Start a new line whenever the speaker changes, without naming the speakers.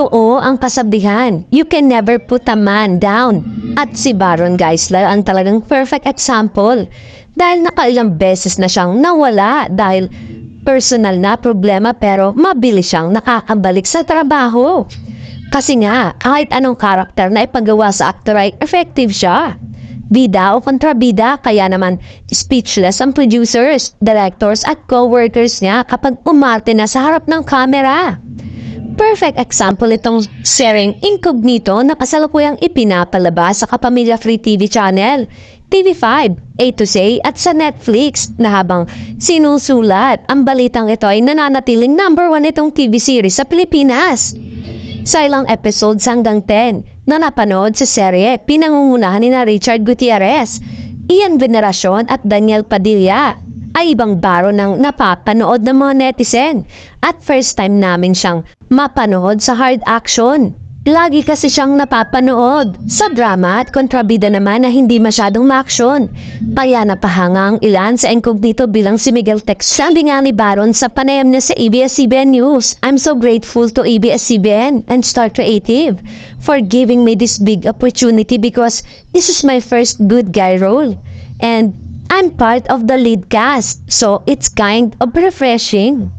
Totoo ang kasabihan, you can never put a man down. At si Baron Geisler ang talagang perfect example. Dahil nakailang beses na siyang nawala dahil personal na problema pero mabilis siyang nakakabalik sa trabaho. Kasi nga, kahit anong karakter na ipagawa sa actor ay effective siya. Bida o kontrabida, kaya naman speechless ang producers, directors at co-workers niya kapag umarte na sa harap ng camera. Perfect example itong seryeng Incognito na kasalukuyang ipinapalabas sa Kapamilya Free TV channel, TV5, A to Z at sa Netflix na habang sinusulat, ang balitang ito ay nananatiling #1 itong TV series sa Pilipinas. Sa ilang episodes hanggang 10 na napanood sa serye, pinangungunahan ni Richard Gutierrez, Ian Veneracion at Daniel Padilla ay ibang baro ng napapanood ng mga netizen at first time namin siyang mapanood sa hard action. Lagi kasi siyang napapanood sa drama at kontrabida naman na hindi masyadong ma-action. Kaya napahanga ang ilan sa Incognito bilang si Miguel Tex. Sabi nga ni Baron sa panayam niya sa ABS-CBN News, I'm so grateful to ABS-CBN and Star Creative for giving me this big opportunity because this is my first good guy role. And I'm part of the lead cast, so it's kind of refreshing.